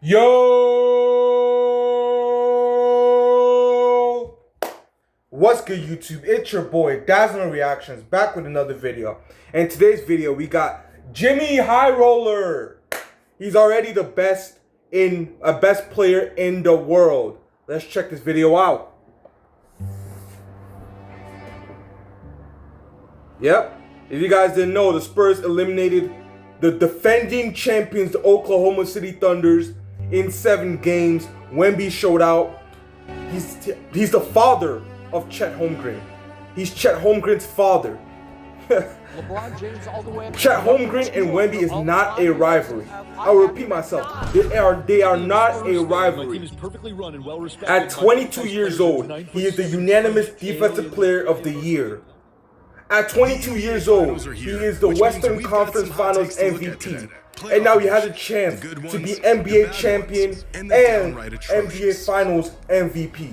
Yo! What's good, YouTube? It's your boy, DazzlingReactions, back with another video. And today's video, we got JIMMYHIGHROLLER. He's already the best player in the world. Let's check this video out. Yep. If you guys didn't know, the Spurs eliminated the defending champions, the Oklahoma City Thunders, in 7 games. Wemby showed out. He's the father of Chet Holmgren. He's Chet Holmgren's father. LeBron James all the way Chet Holmgren and Wemby is not a rivalry. I'll repeat myself. They are not a rivalry. At 22 years old, he is the unanimous Defensive Player of the Year. At 22 years old, he is the Western Conference Finals MVP. And now he has a chance to be NBA champion and NBA Finals MVP.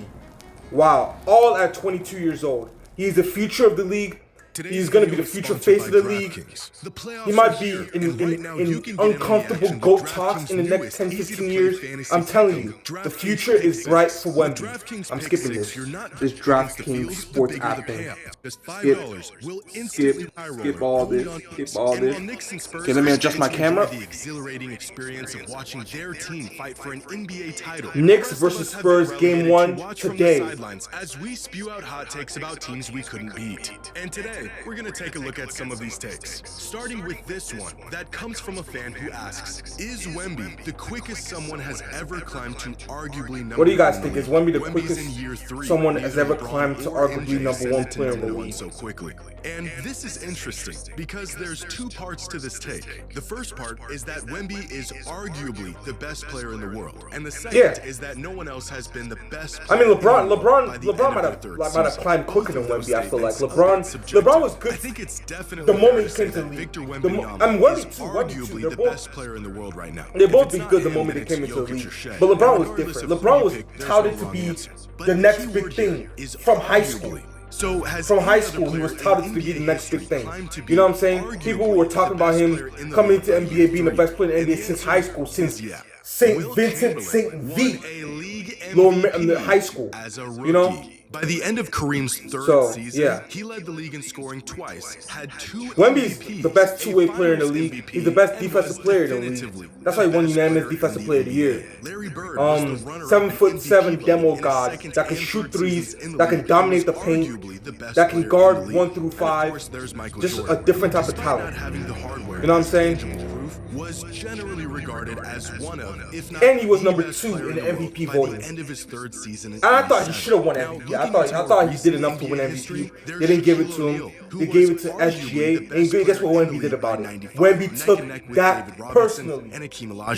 Wow, all at 22 years old. He's the future of the league. He's going to be the future face of the league. He might be in uncomfortable GOAT talks in the next 10-15 years. I'm telling you, the future is bright for Wemby. I'm skipping this. This DraftKings sports app thing. Skip all this. Skip all this. Okay, let me adjust my camera. Knicks versus Spurs game 1 today. As we spew out hot takes about teams we couldn't beat. And today, we're going to take a look at some of these takes, starting with this one that comes from a fan who asks, is Wemby the quickest someone has ever climbed to arguably number 1? What do you guys think? Is Wemby the quickest someone has ever climbed to arguably number 1 player in the league? So quickly. And this is interesting because there's 2 parts to this take. The first part is that Wemby is arguably the best player in the world, and the second is that no one else has been the best player. I mean, LeBron might have climbed quicker than Wemby. I feel like LeBron was good. I think it's definitely the moment he came to the league. Wemby too. They're both best player in the world right now. They both be good the moment they came into the league. But LeBron was different. LeBron was touted to be the next big thing from high school. From high school, he was touted to be the next big thing. You know what I'm saying? People were talking about him coming into NBA, being the best player in the NBA since high school, since St. Vincent St. V. High school. You know? By the end of Kareem's third season, he led the league in scoring twice, had 2 Wemby's the best two-way player in the league. He's the best defensive player in the league. That's why he won unanimous defensive player of the year. 7'7" demo god that can shoot threes, that can dominate the paint, that can guard 1 through 5. Just a different type of talent. You know what I'm saying? Was generally regarded as one of, if not, and he was number 2 in the MVP voting. End of his 3rd season, and I thought he should have won MVP. I thought he did enough to win MVP. They didn't give it to him. They gave it to SGA. And guess what Wemby did about it? Wemby took that personally. He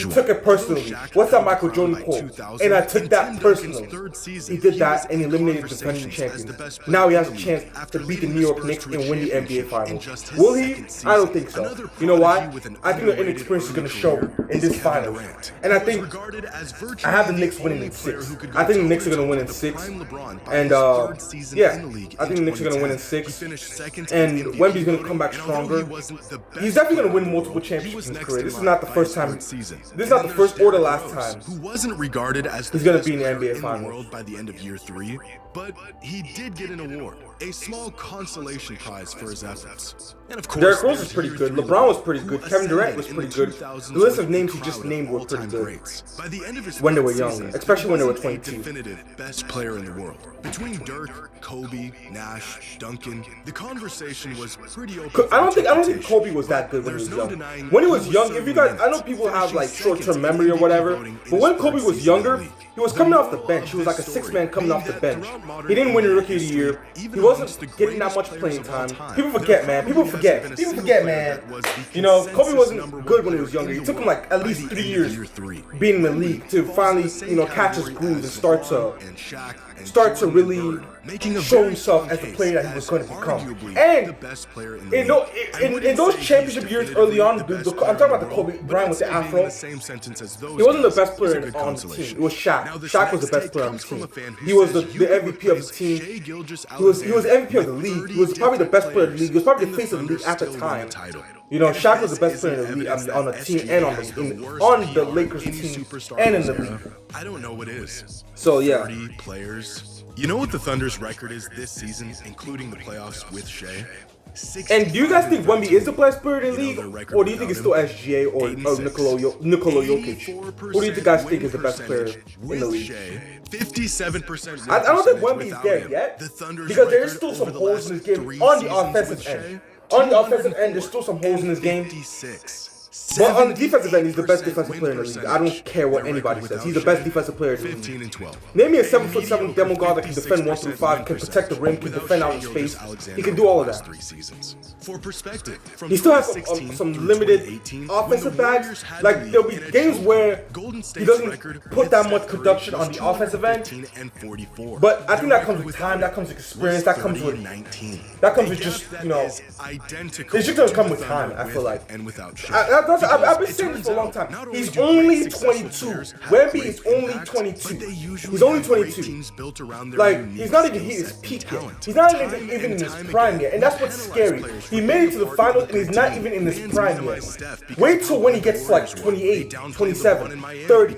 took it personally. What's that Michael Jordan quote? And I took that personally. He did that and eliminated the defending champions. Now he has a chance to beat the New York Knicks and win the NBA Finals. Will he? I don't think so. You know why? I think the inexperience is going to show in this final. And I think I have the Knicks winning in 6. I think the Knicks are going to win in 6. And yeah, I think the Knicks are going to win in 6. And Wemby's going to come back stronger. He's definitely going to win multiple championships in his career. This is not the first time. This is not the first or the last time. Who wasn't regarded as he's going to be in the NBA Finals by the end of year 3, but he did get an award, a small consolation prize for his efforts. And of course, Derrick Rose was pretty good. LeBron was pretty good. Kevin Durant was pretty good. The list of names he just named were pretty good when they were young, especially when they were 22. Definitive best player in the world. Between Dirk, Kobe, Nash, Duncan, the conversation was pretty open. I don't think Kobe was that good when he was young. When he was young, if you guys, I know people have like short-term memory or whatever, but when Kobe was younger, he was coming off the bench. He was like a 6-man coming off the bench. He didn't win the Rookie of the Year. He wasn't getting that much playing time. People forget, man. People forget, man. You know, Kobe wasn't good when he was younger. It took him like at least 3 years being in the league to finally, you know, catch his groove and start to really show himself as the player that he was going to become. And in those championship years early on, I'm talking about the Kobe Bryant with the afro. He wasn't the best player on the team. It was Shaq. Shaq was the best player on the team. He was the MVP of the team. He was MVP of the league. He was probably the best player of the league. He was probably the face of the league at the time. You know, Shaq was the best player in the league on the team and on the Lakers team and in the league. I don't know what is. So yeah. 30 players. You know what the Thunder's record is this season, including the playoffs with Shea? And do you guys think Wemby is the best player in the league, or do you think it's still SGA or Nikola Jokic? Who do you guys think is the best player in the league? 57%. I don't think Wemby is there yet, because there is still some holes in his game on the offensive end. On the offensive end, there's still some holes in his game. But on the defensive end, he's the best defensive player in the league. I don't care what anybody says. He's the best defensive player in the league. Name me a 7'7" demo guard that can defend 1 through 5, can protect the rim, can defend out in space. He can do all of that. For perspective, he still has some limited offensive bags. Like, there'll be games where he doesn't put that much production on the offensive end. But I think that comes with time, that comes with experience, that comes with just, you know, it just doesn't come with time, I feel like. I've been saying this for a long time. He's only 22. Wemby is only 22. He's only 22. Like, he's not even hit his peak yet. He's not even in his prime yet. And that's what's scary. He made it to the finals and he's not even in his prime yet. Wait till when he gets to like 28, 27, 30.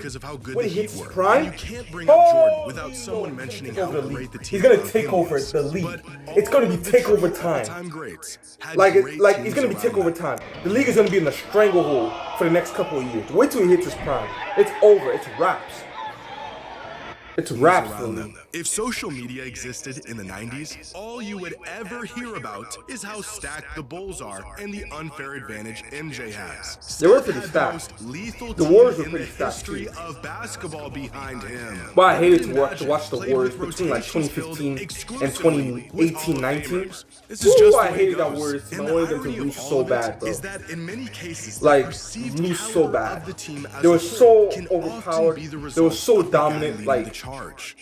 When he hits his prime, oh, he's going to take over the league. It's going to be takeover time. Like it's going to be takeover time. The league is going to be in a stranglehold for the next couple of years. Wait till he hits his prime. It's over. It's wraps. It's wraps for them. If social media existed in the 90s, all you would ever hear about is how stacked the Bulls are and the unfair advantage MJ has. They were pretty stacked. The Warriors were pretty stacked too. Of basketball behind him. Well, I hated to watch the Warriors between like 2015 and 2018-19. Ooh, I hated that Warriors team. I wanted them to lose so bad, bro. Like, lose so bad. They were so overpowered. They were so dominant. Like,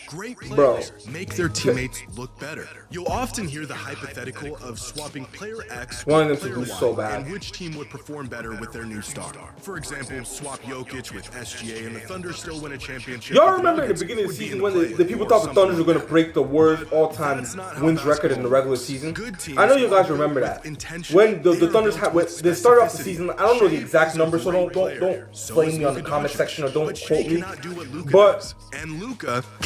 great players make their teammates look better. You'll often hear the hypothetical of swapping player X wanting them to lose so bad, and which team would perform better with their new star. For example, swap Jokic with SGA and the Thunder still win a championship. Y'all remember in the beginning of the season when the people thought the Thunders were going to break the Warriors all-time wins record in the regular season? I know you guys remember that. When the Thunders they started off the season, I don't know the exact number, so don't blame me on the comment section or don't quote me. But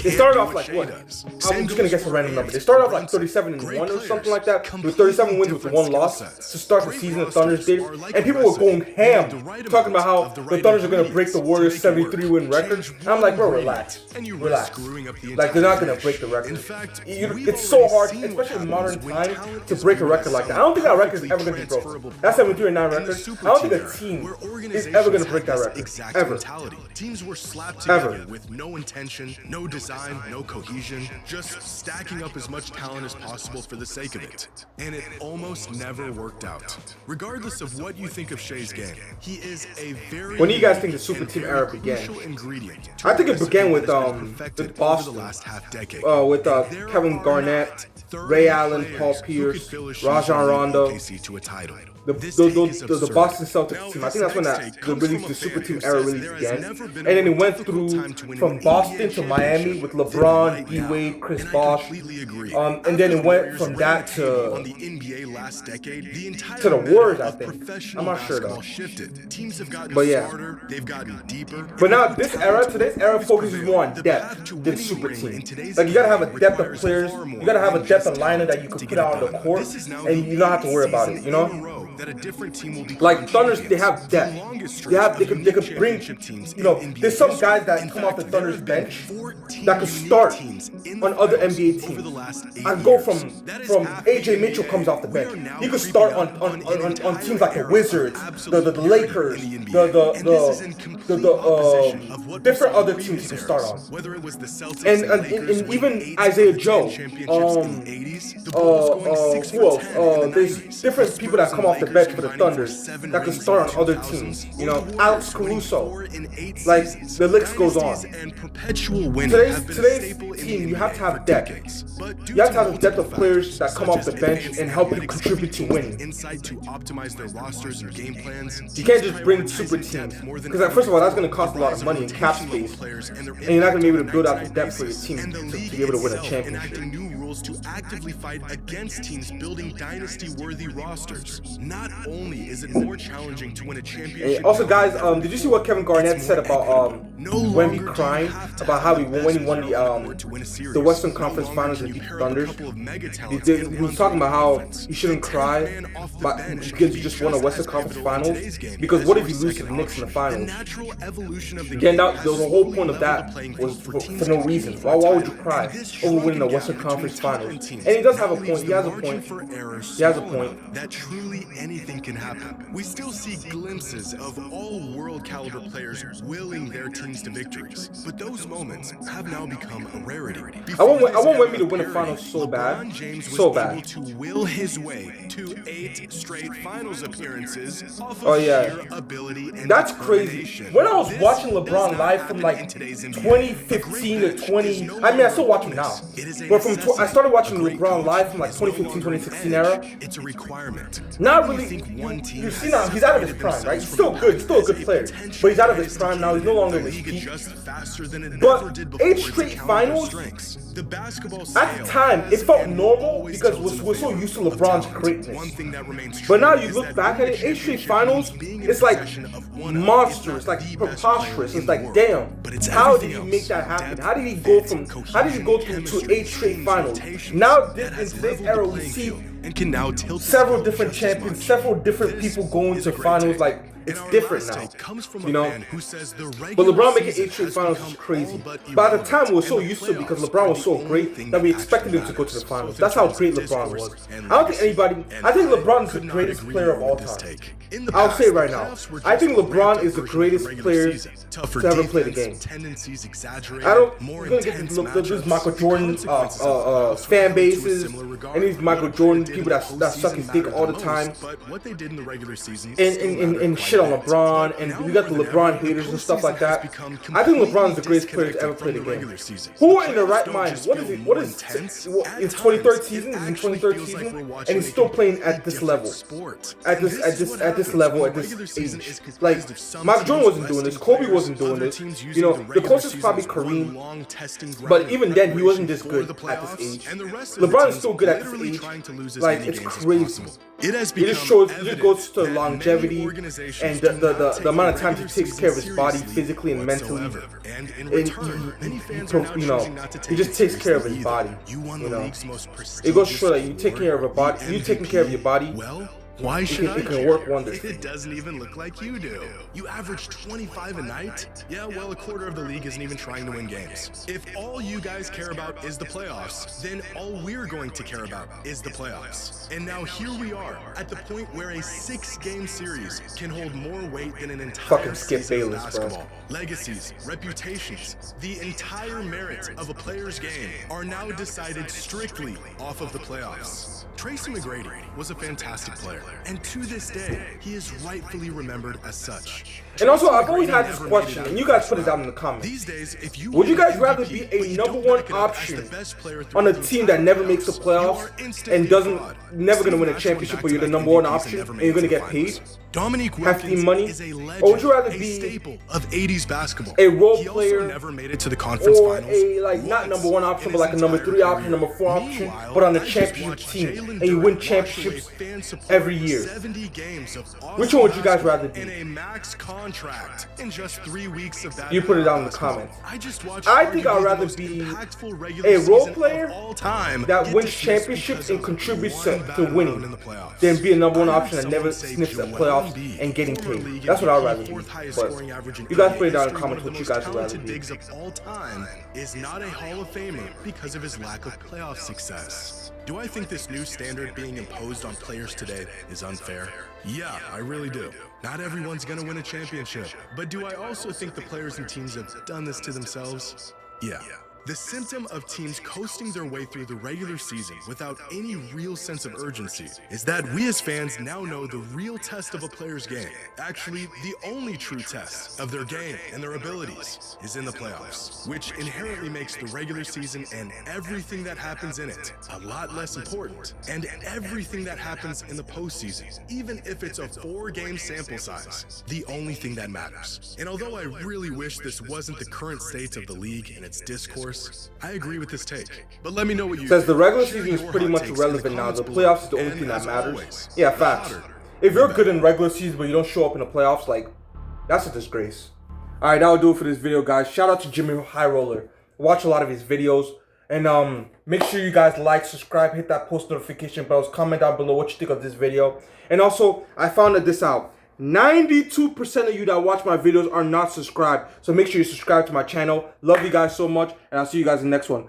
they started off like what? I'm just gonna guess a random number. They started off like 37-1 or something like that, with 37 wins with 1 loss to start the season. The Thunders did, and people were going ham, talking about how the Thunders are gonna break the Warriors' 73-win record. And I'm like, bro, relax. Like, they're not gonna break the record. It's so hard, especially in modern time, to break a record like that. I don't think that record is ever gonna be broken. That 73-9 record, I don't think a team is ever gonna break that record. Ever. Teams were slapped together with no intention, no design, no cohesion, just stacking up as much talent as possible for the sake of it. And it almost never worked out. Regardless of what you think of Shea's game, he is a very When do you guys think the super team era began? I think it began with Boston. With Kevin Garnett, Ray Allen, Paul Pierce, Rajon Rondo. The Boston Celtics team. I think that's when the super team era really began. And then it went through from Boston to Miami with LeBron, D. Wade, Chris Bosh. And then it went from that to the Warriors, I think. I'm not sure though. But yeah. But now today's era focuses more on depth than super team. Like, you gotta have a depth of players. You gotta have a depth of lineup that you can put out on the court, and you don't have to worry about it. You know. Like Thunders, they have depth. They could bring, you know, there's some guys that come off the Thunder's bench that could start on other NBA teams. I go from AJ Mitchell comes off the bench. He could start on teams like the Wizards, the Lakers, the different other teams he can start on. And even Isaiah Joe. Who else? There's different people that come off the bench for the Thunders that can start on other teams. You know, Alex Caruso. Like, the list goes on. Today's team, you have to have depth. You have to have a depth of players that come off the bench and help you contribute to winning. You can't just bring super teams, because first of all, that's going to cost a lot of money in cap space, and you're not going to be able to build out the depth for your team to be able to win a championship. individuals to actively fight against teams building dynasty-worthy rosters. Not only is it more challenging to win a championship. And also, guys, did you see what Kevin Garnett said about Wemby crying about how when he won the Western Conference Finals and beat the Thunder? He was talking about how he shouldn't cry because he just won a Western Conference Finals. Because what if you lose to the Knicks in the finals? Again, there was a whole point of that was for no reason. Why would you cry over winning the Western Conference Finals? And he does have a point. He has a point. He has a point. That truly anything can happen. We still see glimpses of all world caliber players willing their teams to victories, but those moments have now become a rarity. I want Wemby to win the finals so bad, so bad. Able to will his way to 8 straight finals appearances off of sheer ability and that's crazy. When I was watching LeBron live from like 2015 to 20, I mean I still watch him now, but I started watching LeBron live from like 2015, 2016 era. It's a requirement. Not really. You see now he's out of his prime, right? He's still good. He's still a good player, but he's out of his prime now. He's no longer in his peak. But 8 straight finals. At the time, it felt normal because we're so used to LeBron's greatness. But now you look back at it, 8 straight finals, it's like monster. It's like preposterous. It's like, damn, how did he make that happen? How did he go through to 8 straight finals? Now, in today's era, we see several different champions, several different people going to finals. Like, it's different now, you know. But LeBron making 8 straight finals is crazy. But at the time, we were so used to it because LeBron was so great that we expected him to go to the finals. That's how great LeBron was. I don't think anybody. I think LeBron is the greatest player of all time. I'll say it right now. I think LeBron is the greatest player to ever play the game. I don't. You're gonna get these Michael Jordan fan bases and these Michael Jordan people that suck his dick all the time. And shit on LeBron, and we got the LeBron haters and stuff like that. I think LeBron's the greatest player to ever play the game. Who in their right mind? What is it? What is it's 23rd season? He's in 23rd season, and he's still playing at this level, at this level, at this age. Like Michael Jordan wasn't doing this, Kobe wasn't doing this. You know, the closest is probably Kareem, but even then he wasn't this good at this age. LeBron is still good at this age. Like it's crazy. It just shows. It just goes to longevity and the amount of time he takes care of his body physically and mentally, and you know, he just takes care of his body. You know, it goes to show that you take care of a body. You taking care of your body. Why should it can work wonders. It doesn't even look like you do. You average 25 a night? Yeah, well, a quarter of the league isn't even trying to win games. If all you guys care about is the playoffs, then all we're going to care about is the playoffs. And now here we are, at the point where a 6-game series can hold more weight than an entire season of basketball. Legacies, reputations, the entire merit of a player's game are now decided strictly off of the playoffs. Tracy McGrady was a fantastic player, and to this day, he is rightfully remembered as such. And also, I've always had this question, and you guys put it down in the comments. These days, if you would you guys rather be a #1 option on a team that never makes the playoffs and never gonna win a championship, but you're the #1 option and you're gonna get paid hefty money, or would you rather be staple of 80s basketball, a role player, never made it to the conference or finals, a like not #1 option, but like a #3 option, #4 option, but on a championship team, and you win championships every year? Which one would you guys rather be? Contract in just 3 weeks of that. You put it down in the comments. I think I'd rather be a role player that wins championships and contributes to winning than be a #1 option that never sniffs at playoffs and getting paid. That's what I'd rather be. But you guys put it down in the comments what you guys would rather be. Of all time is not a Hall of Famer because of his lack of playoff success. Do I think this new standard being imposed on players today is unfair? Yeah, I really do. Not everyone's gonna win a championship. But do I also think the players and teams have done this to themselves? Yeah. The symptom of teams coasting their way through the regular season without any real sense of urgency is that we as fans now know the real test of a player's game, actually the only true test of their game and their abilities, is in the playoffs, which inherently makes the regular season and everything that happens in it a lot less important, and everything that happens in the postseason, even if it's a 4-game sample size, the only thing that matters. And although I really wish this wasn't the current state of the league and its discourse course, I agree with this take. But let me know what you Says the regular Share season is your pretty hot much takes in irrelevant now. comments The below. playoffs is the only And thing that as matters. always, Yeah, the facts. hotter, If the you're better. good in regular season but you don't show up in the playoffs, like, that's a disgrace. Alright, that'll do it for this video, guys. Shout out to Jimmy High Roller. Watch a lot of his videos. And make sure you guys like, subscribe, hit that post notification bells, comment down below what you think of this video. And also, I found this out. 92% of you that watch my videos are not subscribed. So make sure you subscribe to my channel. Love you guys so much, and I'll see you guys in the next one.